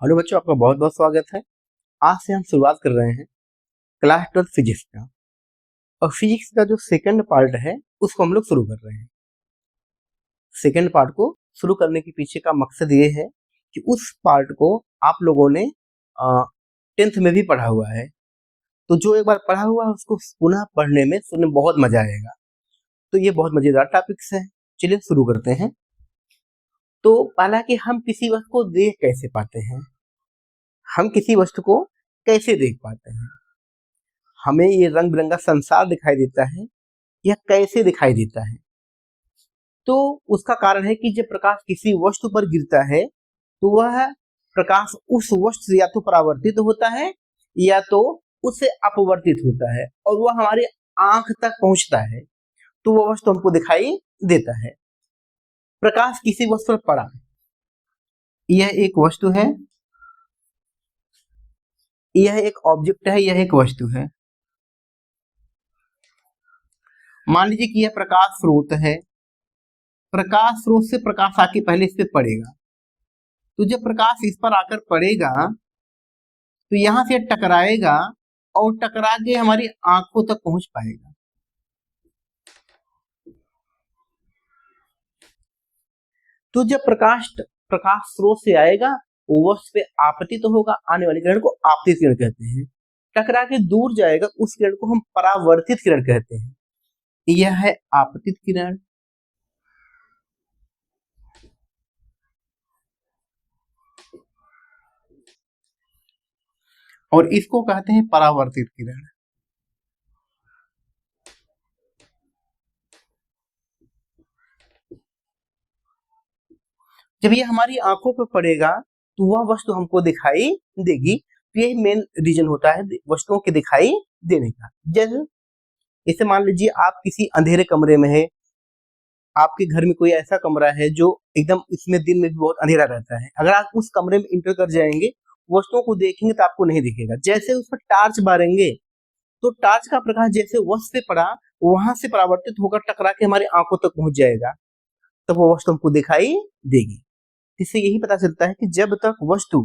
Hello बच्चों, आपका बहुत बहुत स्वागत है। आज से हम शुरुआत कर रहे हैं क्लास 12 फिजिक्स का। और फिजिक्स का जो सेकंड पार्ट है उसको हम लोग शुरू कर रहे हैं। सेकंड पार्ट को शुरू करने के पीछे का मकसद ये है कि उस पार्ट को आप लोगों ने 10th में भी पढ़ा हुआ है, तो जो एक बार पढ़ा हुआ है उसको पुनः पढ़ने में सुनने में बहुत मजा आएगा। तो ये बहुत मजेदार टॉपिक्स है। चलिए शुरू करते हैं। तो पहला कि हम किसी वस्तु को देख कैसे पाते हैं, हम किसी वस्तु को कैसे देख पाते हैं, हमें ये रंग बिरंगा संसार दिखाई देता है, यह कैसे दिखाई देता है। तो उसका कारण है कि जब प्रकाश किसी वस्तु पर गिरता है तो वह प्रकाश उस वस्तु से या तो परावर्तित होता है या तो उससे अपवर्तित होता है और वह हमारी आंख तक पहुंचता है, तो वह वस्तु हमको दिखाई देता है। प्रकाश किसी वस्तु पर पड़ा, यह एक वस्तु है, यह एक ऑब्जेक्ट है, यह एक वस्तु है। मान लीजिए कि यह प्रकाश स्रोत है। प्रकाश स्रोत से प्रकाश आके पहले इस पे पड़ेगा, तो जब प्रकाश इस पर आकर पड़ेगा तो यहां से टकराएगा और टकरा के हमारी आंखों तक पहुंच पाएगा। तो जब प्रकाश स्रोत से आएगा वो वस्तु पे आपतित तो होगा, आने वाले किरण को आपतित किरण कहते हैं। टकरा के दूर जाएगा, उस किरण को हम परावर्तित किरण कहते हैं। यह है आपतित किरण। और इसको कहते हैं परावर्तित किरण। जब ये हमारी आंखों पर पड़ेगा तो वह वस्तु हमको दिखाई देगी। तो यही मेन रीजन होता है वस्तुओं के दिखाई देने का। जैसे मान लीजिए आप किसी अंधेरे कमरे में है, आपके घर में कोई ऐसा कमरा है जो एकदम, इसमें दिन में भी बहुत अंधेरा रहता है। अगर आप उस कमरे में इंटर कर जाएंगे, वस्तुओं को देखेंगे तो आपको नहीं दिखेगा। जैसे उस पर टार्च मारेंगे तो टार्च का प्रकाश जैसे वस्तु पे पड़ा वहां से परावर्तित होकर टकरा के हमारी आंखों तक पहुंच जाएगा, तब वो वस्तु हमको दिखाई देगी। इससे यही पता चलता है कि जब तक वस्तु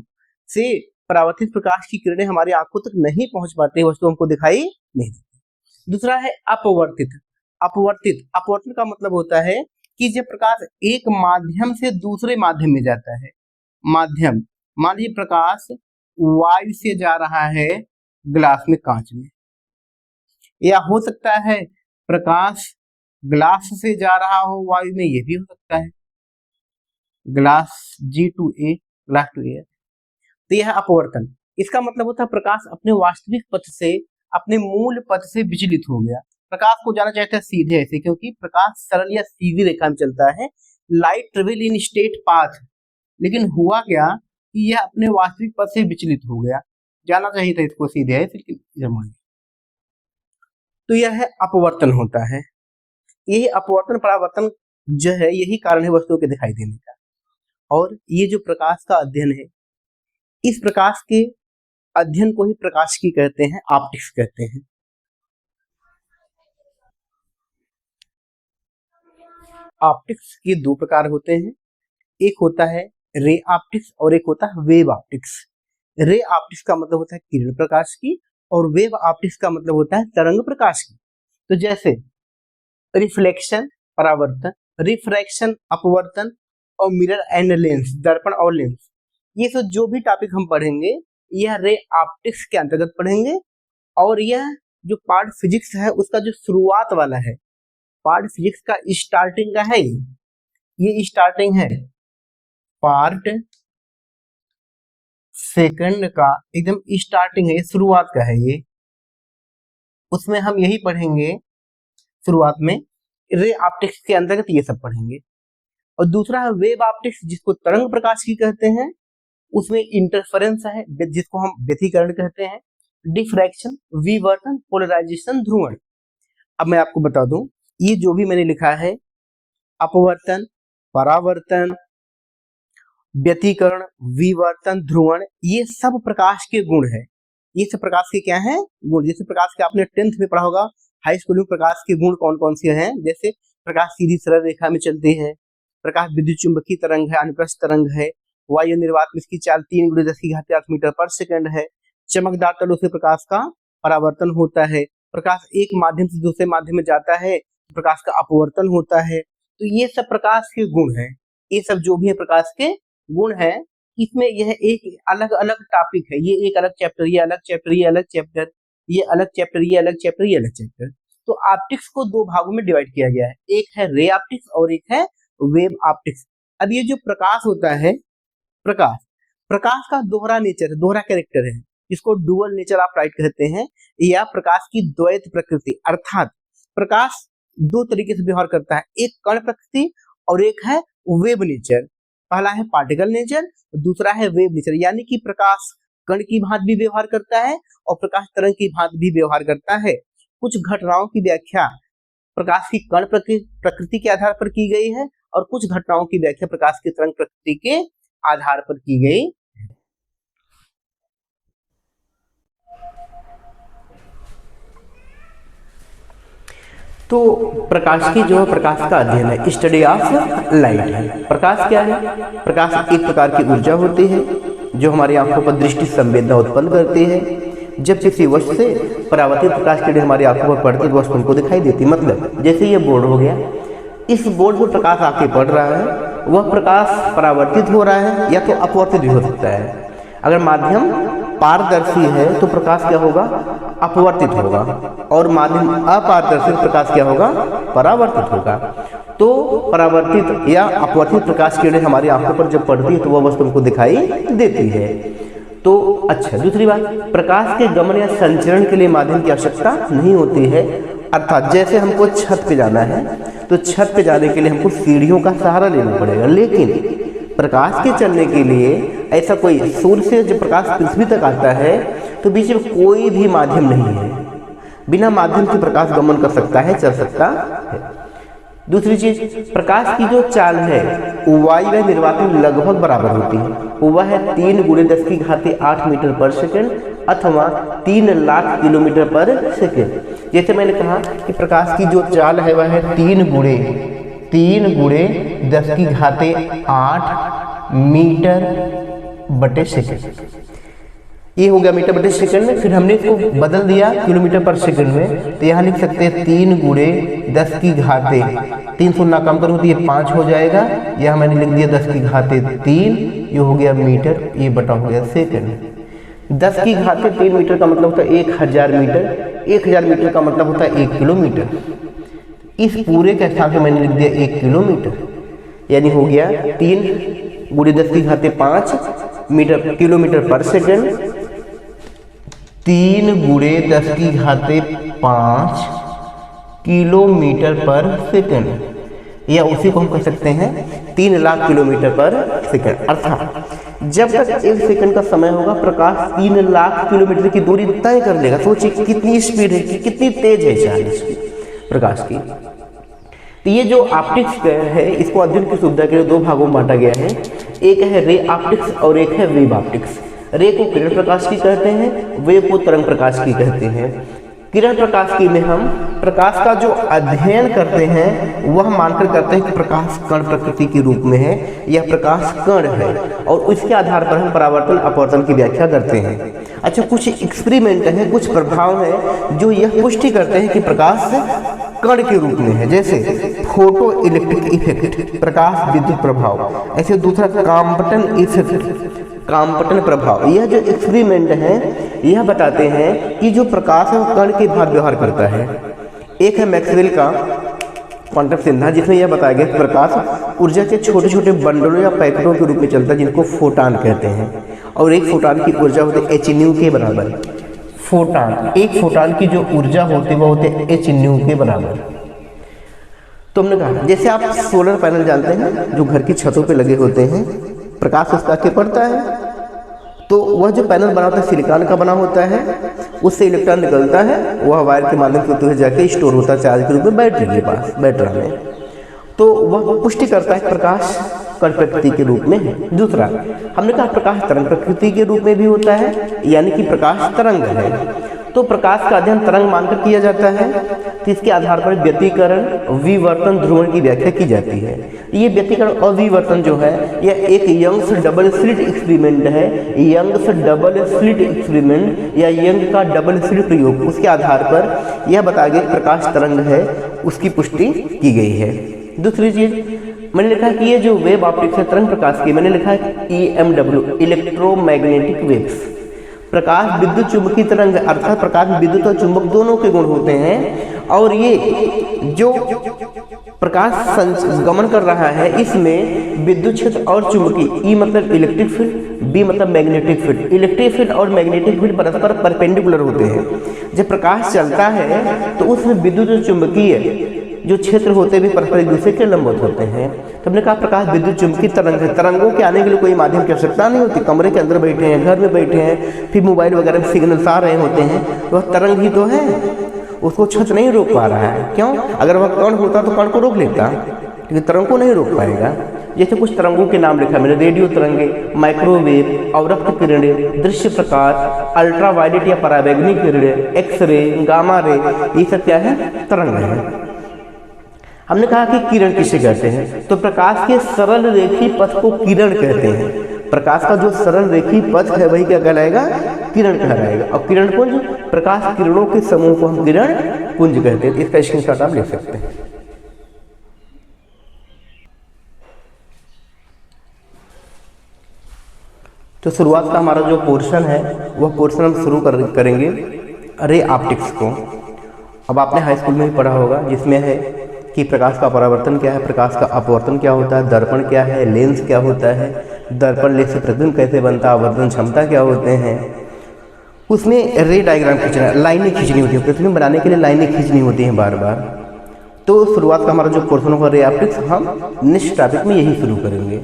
से परावर्तित प्रकाश की किरणें हमारी आंखों तक नहीं पहुंच पाती, वस्तु हमको दिखाई नहीं देती। दूसरा है अपवर्तित। अपवर्तन का मतलब होता है कि जब प्रकाश एक माध्यम से दूसरे माध्यम में जाता है। माध्यम, मान लीजिए प्रकाश वायु से जा रहा है ग्लास में, कांच में, या हो सकता है प्रकाश ग्लास से जा रहा हो वायु में, ये भी हो सकता है। Glass G to A, glass to air. तो यह अपवर्तन। इसका मतलब होता है प्रकाश अपने वास्तविक पथ से, अपने मूल पथ से विचलित हो गया। प्रकाश को जाना चाहता है सीधे ऐसे, क्योंकि प्रकाश सरल या सीधी रेखा में चलता है। Light travel in straight path, लेकिन हुआ क्या कि यह अपने वास्तविक पथ से विचलित हो गया। जाना चाहिए था इसको सीधे है, लेकिन इधर मान लिया। तो यह है अपवर्तन होता है। यही अपवर्तन परावर्तन जो है, यही कारण है वस्तुओं के दिखाई देने का। और ये जो प्रकाश का अध्ययन है, इस प्रकाश के अध्ययन को ही प्रकाशिकी कहते हैं, ऑप्टिक्स कहते हैं। ऑप्टिक्स के दो प्रकार होते हैं, एक होता है रे ऑप्टिक्स और एक होता है वेव ऑप्टिक्स। रे ऑप्टिक्स का मतलब होता है किरण प्रकाश की, और वेव ऑप्टिक्स का मतलब होता है तरंग प्रकाश की। तो जैसे रिफ्लेक्शन परावर्तन, रिफ्रैक्शन अपवर्तन, और मिरर एंड लेंस दर्पण और लेंस, ये सब जो भी टॉपिक हम पढ़ेंगे यह रे ऑप्टिक्स के अंतर्गत पढ़ेंगे। और यह जो पार्ट फिजिक्स है उसका जो शुरुआत वाला है, पार्ट फिजिक्स का स्टार्टिंग का है, ये स्टार्टिंग है। पार्ट सेकंड का एकदम स्टार्टिंग है, ये शुरुआत का है। ये उसमें हम यही पढ़ेंगे शुरुआत में, रे ऑप्टिक्स के अंतर्गत ये सब पढ़ेंगे। और दूसरा है वेव ऑप्टिक्स, जिसको तरंग प्रकाश की कहते हैं। उसमें इंटरफेरेंस है, जिसको हम व्यतिकरण कहते हैं, डिफ्रैक्शन, विवर्तन, पोलराइजेशन, ध्रुवण। अब मैं आपको बता दूं, ये जो भी मैंने लिखा है, अपवर्तन, परावर्तन, व्यतिकरण, विवर्तन, ध्रुवण, ये सब प्रकाश के गुण है। ये सब प्रकाश के क्या है? गुण। जैसे प्रकाश के आपने 10th में पढ़ा होगा, हाई स्कूल में, प्रकाश के गुण कौन कौन से हैं। जैसे प्रकाश सीधी सरल रेखा में चलती है, प्रकाश विद्युत चुंबकीय तरंग है, अनुप्रस्थ तरंग है, वायु निर्वात में इसकी चाल 3 × 10⁸ मीटर पर सेकंड है। चमकदार तलों से प्रकाश का परावर्तन होता है। प्रकाश एक माध्यम से दूसरे माध्यम में जाता है, प्रकाश का अपवर्तन होता है। तो ये सब प्रकाश के गुण हैं। ये सब जो भी है प्रकाश के गुण हैं। इसमें यह एक अलग अलग टॉपिक है। ये एक अलग चैप्टर, ये अलग चैप्टर, ये अलग चैप्टर, ये अलग चैप्टर, ये अलग चैप्टर, ये अलग चैप्टर। तो ऑप्टिक्स को दो भागों में डिवाइड किया गया है, एक है रे ऑप्टिक्स और एक है वेव ऑप्टिक्स। अब ये जो प्रकाश होता है, प्रकाश का दोहरा नेचर है, दोहरा कैरेक्टर है, इसको डुअल नेचर ऑफ लाइट कहते हैं, या प्रकाश की द्वैत प्रकृति। अर्थात प्रकाश दो तरीके से व्यवहार करता है, एक कण प्रकृति और एक है वेव नेचर। पहला है पार्टिकल नेचर, दूसरा है वेव नेचर। यानी कि प्रकाश कण की भांति भी व्यवहार करता है और प्रकाश तरंग की भांति भी व्यवहार करता है। कुछ घटनाओं की व्याख्या प्रकाश की कण प्रकृति के आधार पर की गई है और कुछ घटनाओं की व्याख्या प्रकाश की तरंग प्रकृति के आधार पर की गई। तो प्रकाश की जो प्रकाश का अध्ययन है, स्टडी ऑफ लाइट है। प्रकाश क्या है? प्रकाश एक प्रकार की ऊर्जा होती है जो हमारी आंखों पर दृष्टि संवेदना उत्पन्न करती है। जब किसी वस्तु से परावर्तित प्रकाश की किरण हमारी आंखों पर पड़ती है तो वस्तु हमको दिखाई देती। मतलब जैसे ये बोर्ड हो गया, इस बोर्ड पर प्रकाश आके पड़ रहा है, वह प्रकाश परावर्तित हो रहा है या तो अपवर्तित भी हो सकता है। अगर माध्यम पारदर्शी है तो प्रकाश क्या होगा? अपवर्तित होगा, और माध्यम अपारदर्शी प्रकाश क्या होगा? परावर्तित होगा। तो परावर्तित या अपवर्तित प्रकाश की किरण हमारी आंखों पर जब पड़ती है तो वह वस्तु हमको दिखाई देती है। तो अच्छा, दूसरी बात, प्रकाश के गमन या संचरण के लिए माध्यम की आवश्यकता नहीं होती है। अर्थात जैसे हमको छत पे जाना है तो छत पे जाने के लिए हमको सीढ़ियों का सहारा लेना पड़ेगा, लेकिन प्रकाश के चलने के लिए ऐसा कोई सूर्य से जब प्रकाश पृथ्वी तक आता है तो बीच में कोई भी माध्यम नहीं है, बिना माध्यम के प्रकाश गमन कर सकता है, चल सकता है। दूसरी चीज, प्रकाश की जो चाल है वायु व निर्वात में लगभग बराबर होती है। वह है 3 × 10⁸ मीटर पर सेकंड अथवा 3 लाख किलोमीटर पर सेकंड। जैसे मैंने कहा कि प्रकाश की जो चाल है वह है 3 × 10⁸ मीटर बटे सेकंड। ये हो गया मीटर बटे सेकंड में। फिर हमने इसको बदल दिया किलोमीटर पर सेकंड में, तो यहाँ लिख सकते हैं 3 × 10⁻, 3 शून्य कम करूँ तो ये 5 हो जाएगा। यह मैंने लिख दिया 10⁻3, ये हो गया मीटर, ये बटा हो गया सेकंड। 10⁻3 मीटर का मतलब होता है 1000 मीटर, 1000 मीटर का मतलब होता है 1 किलोमीटर। इस पूरे के स्थान पे मैंने लिख दिया 1 किलोमीटर, यानी हो गया 3 × 10⁵ मीटर किलोमीटर पर सेकंड, 3 × 10⁵ किलोमीटर पर सेकंड, या उसी को हम कह सकते हैं 3 लाख किलोमीटर पर सेकंड। अर्थात जब तक 1 सेकंड का समय होगा प्रकाश 3 लाख किलोमीटर की दूरी तय कर लेगा। सोचिए कितनी स्पीड है, कितनी तेज है चाल इसकी प्रकाश की। तो ये जो ऑप्टिक्स है इसको अध्ययन की सुविधा के लिए 2 भागों में बांटा गया है, एक है रे ऑप्टिक्स और एक है वेव ऑप्टिक्स। रे को किरण प्रकाश की कहते हैं, वेव को तरंग प्रकाश की कहते हैं। किरण प्रकाश की में हम प्रकाश का जो अध्ययन करते हैं वह मानकर करते हैं कि प्रकाश कण प्रकृति के रूप में है, यह प्रकाश कण है, और उसके आधार पर हम परावर्तन अपवर्तन की व्याख्या करते हैं। अच्छा, कुछ एक्सपेरिमेंट है, कुछ प्रभाव है जो यह पुष्टि करते हैं कि प्रकाश कण के रूप में है, जैसे फोटो इलेक्ट्रिक इफेक्ट, प्रकाश विद्युत प्रभाव। ऐसे दूसरा काम्पटन इफेक्ट, काम्पटन प्रभाव। यह जो एक्सपेरिमेंट है यह बताते हैं कि जो प्रकाश है वो कण के भाग व्यवहार करता है। एक है मैक्सवेल का क्वांटम सिद्धांत, जिसमें यह बताया गया कि प्रकाश ऊर्जा के छोटे छोटे बंडलों या पैकेटों के रूप में चलता है, जिनको फोटान कहते हैं, और एक फोटान की ऊर्जा होती है h के बराबर। फोटान, एक फोटान की जो ऊर्जा होती है वो होती है h के बराबर। तो हमने कहा जैसे आप सोलर पैनल जानते हैं जो घर की छतों पे लगे होते हैं, प्रकाश उसका के पड़ता है, तो वह जो पैनल बना होता है सिलिकॉन का बना होता है, उससे इलेक्ट्रॉन निकलता है, वह वायर के माध्यम से होते हुए जाके स्टोर होता है चार्ज के रूप में बैटरी के पास, बैटरी में। तो वह पुष्टि करता है प्रकाश कण प्रकृति के रूप में है। दूसरा हमने कहा प्रकाश तरंग प्रकृति के रूप में भी होता है, यानी कि प्रकाश तरंग है। तो प्रकाश का अध्ययन तरंग मानकर किया जाता है। तो इसके आधार पर व्यतिकरण, विवर्तन, ध्रुवण की व्याख्या की जाती है। ये व्यतिकरण और विवर्तन जो है यह एक यंग्स डबल स्लिट एक्सपेरिमेंट है। यंग्स डबल स्लिट एक्सपेरिमेंट या यंग का डबल स्लिट प्रयोग, उसके आधार पर यह बताया गया प्रकाश तरंग है, उसकी पुष्टि की गई है। दूसरी चीज मैंने लिखा है कि ये जो वेव ऑप्टिक्स है तरंग प्रकाश की, मैंने लिखा है EMW, इलेक्ट्रोमैग्नेटिक वेव्स। प्रकाश विद्युत चुंबकीय तरंग अर्थात प्रकाश में विद्युत और चुंबक दोनों के गुण होते हैं, और ये जो प्रकाश गमन कर रहा है इसमें विद्युत क्षेत्र और चुंबकीय, E मतलब इलेक्ट्रिक फील्ड, B मतलब मैग्नेटिक फील्ड। इलेक्ट्रिक फील्ड और मैग्नेटिक फील्ड परस्पर परपेंडिकुलर होते हैं। जब प्रकाश चलता है तो उसमें विद्युत और चुंबकीय जो क्षेत्र होते भी परस्पर एक दूसरे के लंबवत होते हैं। तो हमने कहा प्रकाश विद्युत चुंबकीय तरंग है। तरंगों के आने के लिए कोई माध्यम की आवश्यकता नहीं होती। कमरे के अंदर बैठे हैं, घर में बैठे हैं, फिर मोबाइल वगैरह में सिग्नल्स आ रहे होते हैं, वह तरंग ही तो है, उसको छत नहीं रोक पा रहा है। क्यों? अगर वह कण होता तो कण को रोक लेता, लेकिन तरंग को नहीं रोक पाएगा। जैसे कुछ तरंगों के नाम लिखा मैंने, रेडियो तरंगे, माइक्रोवेव, अवरक्त किरणें, दृश्य प्रकाश, अल्ट्रावायलेट या पराबैंगनी किरणें, एक्सरे, गामा रे, ये सब क्या है? तरंग है। हमने कहा कि किरण किसे कहते हैं, तो प्रकाश के सरल रेखी पथ को किरण कहते हैं। प्रकाश का जो सरल रेखी पथ है वही क्या कहलाएगा? किरण कहलाएगा। और किरण पुंज, प्रकाश किरणों के समूह को हम किरण पुंज कहते हैं। इसका स्क्रीनशॉट आप ले सकते हैं। तो शुरुआत का हमारा जो पोर्शन है वह पोर्शन हम शुरू करेंगे रे ऑप्टिक्स को। अब आपने हाई स्कूल में भी पढ़ा होगा, जिसमें है कि प्रकाश का परावर्तन क्या है, प्रकाश का अपवर्तन क्या होता है, दर्पण क्या है, लेंस क्या होता है, दर्पण लेंस से प्रतिबिंब कैसे बनता है, आवर्धन क्षमता क्या होते हैं। उसमें रे डायग्राम खींचना, लाइनें खींचनी होती है, प्रतिबिंब बनाने के लिए लाइनें खींचनी होती हैं बार बार। तो शुरुआत का हमारा जो पोर्शन होगा रे ऑप्टिक्स, हम नेक्स्ट टॉपिक में यही शुरू करेंगे।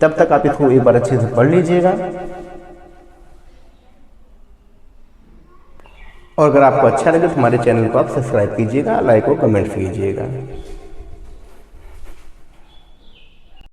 तब तक आप इसको एक बार अच्छे से पढ़ लीजिएगा, और अगर आपको अच्छा लगे तो हमारे चैनल को आप सब्सक्राइब कीजिएगा, लाइक और कमेंट कीजिएगा।